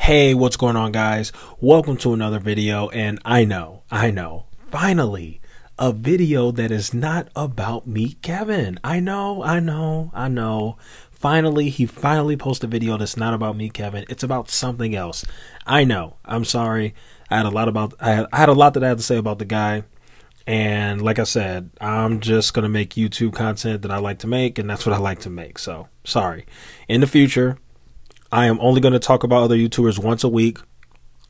Hey, what's going on, guys? Welcome to another video. And I know, finally, a video that is not about Meet Kevin. I know. Finally, he posted a video that's not about Meet Kevin. It's about something else. I know. I'm sorry. I had a lot that I had to say about the guy. And like I said, I'm just going to make YouTube content that I like to make, and that's what I like to make. So, sorry. In the future, I am only going to talk about other YouTubers once a week.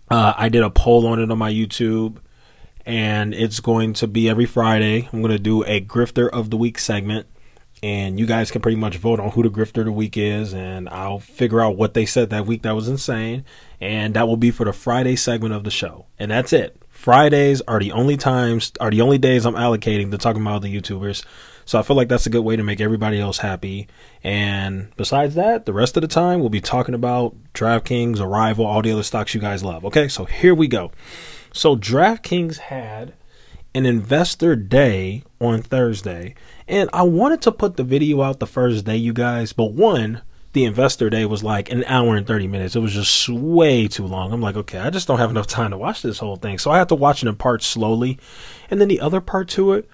I did a poll on it on my YouTube, and it's going to be every Friday. I'm going to do a Grifter of the Week segment, and you guys can pretty much vote on who the Grifter of the Week is, and I'll figure out what they said that week that was insane, and that will be for the Friday segment of the show. And that's it. Fridays are the only days I'm allocating to talking about other YouTubers. So I feel like that's a good way to make everybody else happy. And besides that, the rest of the time we'll be talking about DraftKings, Arrival, all the other stocks you guys love. Okay, so here we go. So DraftKings had an investor day on Thursday, and I wanted to put the video out the first day, you guys, but the investor day was like an hour and 30 minutes. It was just way too long. I'm like, okay, I just don't have enough time to watch this whole thing. So I had to watch it in parts slowly. And then the other part to it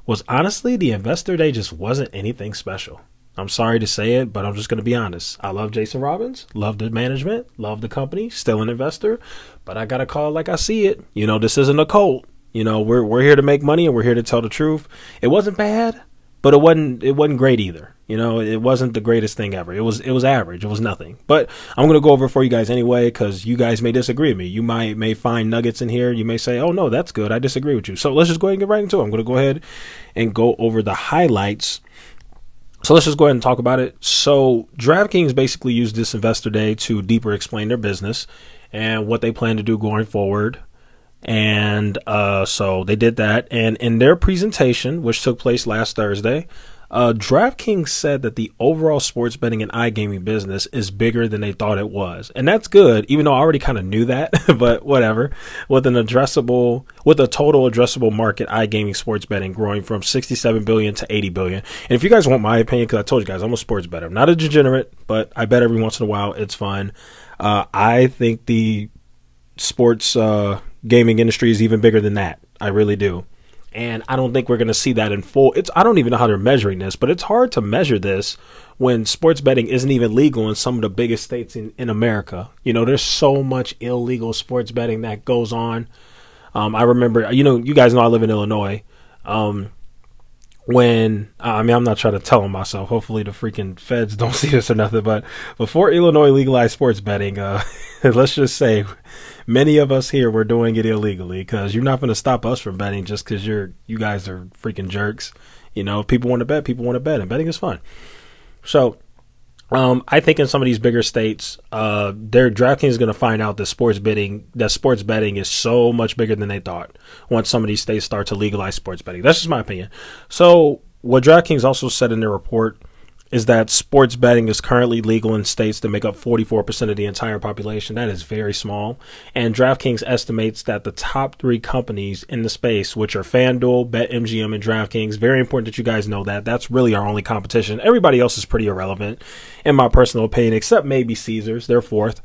was, honestly, the investor day just wasn't anything special. I'm sorry to say it, but I'm just going to be honest. I love Jason Robbins, love the management, love the company, still an investor, but I got to call it like I see it. You know, this isn't a cult. You know, we're here to make money and we're here to tell the truth. It wasn't bad, but it wasn't great either. You know, it wasn't the greatest thing ever. It was average. It was nothing. But I'm going to go over it for you guys anyway, because you guys may disagree with me. You may find nuggets in here. You may say, oh, no, that's good. I disagree with you. So let's just go ahead and get right into it. I'm going to go ahead and go over the highlights. So let's just go ahead and talk about it. So DraftKings basically used this investor day to deeper explain their business and what they plan to do going forward. And so they did that. And in their presentation, which took place last Thursday, DraftKings said that the overall sports betting and iGaming business is bigger than they thought it was. And that's good, even though I already kind of knew that, but whatever. With a total addressable market iGaming sports betting growing from 67 billion to 80 billion. And if you guys want my opinion, because I told you guys I'm a sports bettor, I'm not a degenerate, but I bet every once in a while. It's fun. I think the sports gaming industry is even bigger than that. I really do. And I don't think we're going to see that in full. I don't even know how they're measuring this, but it's hard to measure this when sports betting isn't even legal in some of the biggest states in America. You know, there's so much illegal sports betting that goes on. I remember, you guys know I live in Illinois. I'm not trying to tell them myself. Hopefully the freaking feds don't see this or nothing. But before Illinois legalized sports betting, let's just say many of us here were doing it illegally, because you're not going to stop us from betting just because you guys are freaking jerks. You know, if people want to bet, people want to bet, and betting is fun. So I think in some of these bigger states, their DraftKings is going to find out that sports betting is so much bigger than they thought once some of these states start to legalize sports betting. That's just my opinion. So what DraftKings also said in their report is that sports betting is currently legal in states that make up 44% of the entire population. That is very small. And DraftKings estimates that the top 3 companies in the space, which are FanDuel, BetMGM, and DraftKings, very important that you guys know that. That's really our only competition. Everybody else is pretty irrelevant, in my personal opinion, except maybe Caesars. They're 4th.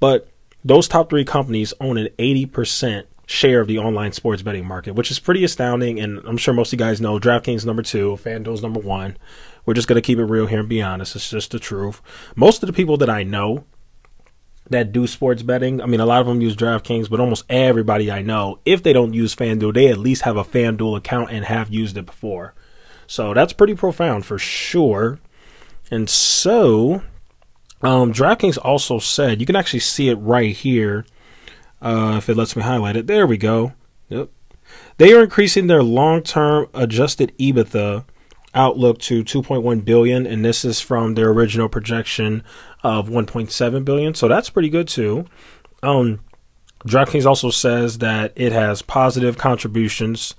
But those top 3 companies own an 80% share of the online sports betting market, which is pretty astounding. And I'm sure most of you guys know DraftKings number 2, FanDuel's number 1. We're just going to keep it real here and be honest. It's just the truth. Most of the people that I know that do sports betting, I mean, a lot of them use DraftKings, but almost everybody I know, if they don't use FanDuel, they at least have a FanDuel account and have used it before. So that's pretty profound for sure. And so DraftKings also said, you can actually see it right here if it lets me highlight it. There we go. Yep. They are increasing their long-term adjusted EBITDA outlook to 2.1 billion, and this is from their original projection of 1.7 billion. So that's pretty good too. DraftKings also says that it has positive contributions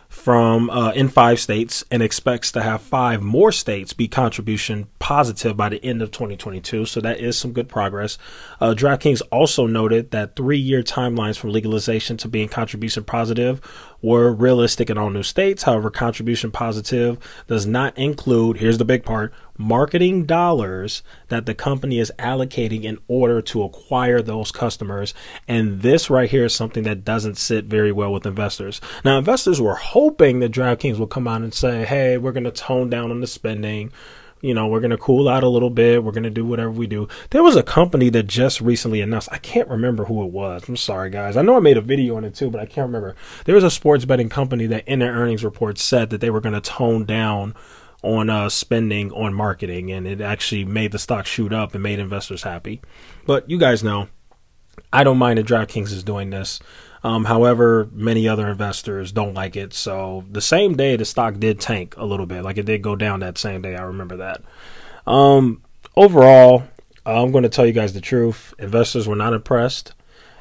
from in 5 states and expects to have 5 more states be contribution positive by the end of 2022. So that is some good progress. DraftKings also noted that 3-year timelines from legalization to being contribution positive were realistic in all new states. However, contribution positive does not include, here's the big part, marketing dollars that the company is allocating in order to acquire those customers. And this right here is something that doesn't sit very well with investors. Now, investors were hoping that DraftKings will come out and say, hey, we're going to tone down on the spending. You know, we're going to cool out a little bit. We're going to do whatever we do. There was a company that just recently announced. I can't remember who it was. I'm sorry, guys. I know I made a video on it too, but I can't remember. There was a sports betting company that in their earnings report said that they were going to tone down on spending on marketing, and it actually made the stock shoot up and made investors happy. But you guys know, I don't mind that DraftKings is doing this. However, many other investors don't like it. So the same day, the stock did tank a little bit. Like, it did go down that same day. I remember that. Overall, I'm going to tell you guys the truth. Investors were not impressed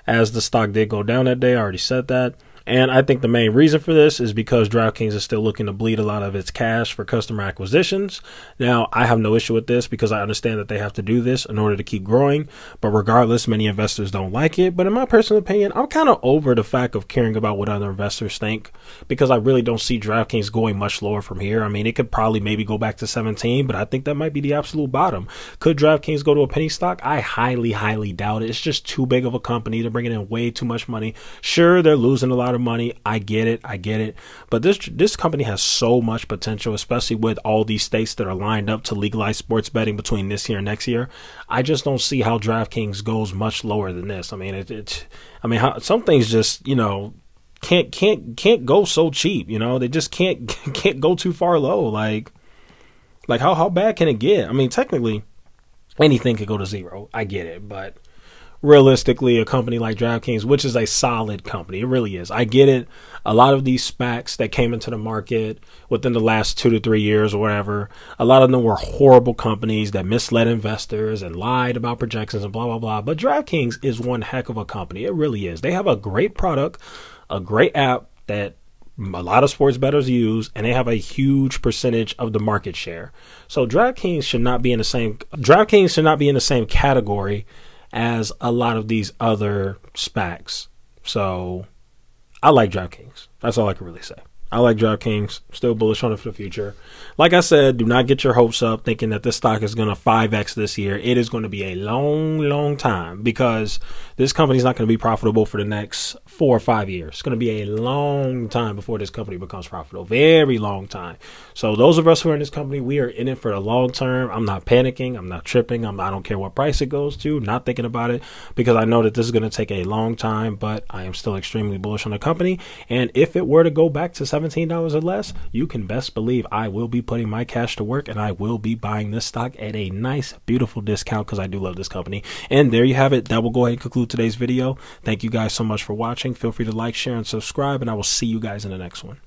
as the stock did go down that day. I already said that. And I think the main reason for this is because DraftKings is still looking to bleed a lot of its cash for customer acquisitions. Now, I have no issue with this because I understand that they have to do this in order to keep growing. But regardless, many investors don't like it. But in my personal opinion, I'm kind of over the fact of caring about what other investors think, because I really don't see DraftKings going much lower from here. I mean, it could probably maybe go back to 17, but I think that might be the absolute bottom. Could DraftKings go to a penny stock? I highly, highly doubt it. It's just too big of a company. They're bringing in way too much money. Sure, they're losing a lot of money. I get it. But this company has so much potential, especially with all these states that are lined up to legalize sports betting between this year and next year. I just don't see how DraftKings goes much lower than this. I mean, some things just, you know, can't go so cheap. You know, they just can't go too far low. Like how bad can it get? I mean, technically, anything could go to zero. I get it, but realistically, a company like DraftKings, which is a solid company, it really is. I get it. A lot of these SPACs that came into the market within the last 2 to 3 years or whatever, a lot of them were horrible companies that misled investors and lied about projections and blah, blah, blah. But DraftKings is one heck of a company. It really is. They have a great product, a great app that a lot of sports bettors use, and they have a huge percentage of the market share. So DraftKings should not be in the same category as a lot of these other SPACs. So I like DraftKings. That's all I can really say. I like DraftKings. Still bullish on it for the future. Like I said, do not get your hopes up thinking that this stock is going to 5x this year. It is going to be a long, long time, because this company is not going to be profitable for the next 4 or 5 years. It's going to be a long time before this company becomes profitable. Very long time. So those of us who are in this company, we are in it for the long term. I'm not panicking. I'm not tripping. I don't care what price it goes to. Not thinking about it, because I know that this is going to take a long time, but I am still extremely bullish on the company. And if it were to go back to $17 or less, you can best believe I will be putting my cash to work, and I will be buying this stock at a nice, beautiful discount, because I do love this company. And there you have it. That will go ahead and conclude today's video. Thank you guys so much for watching. Feel free to like, share, and subscribe, and I will see you guys in the next one.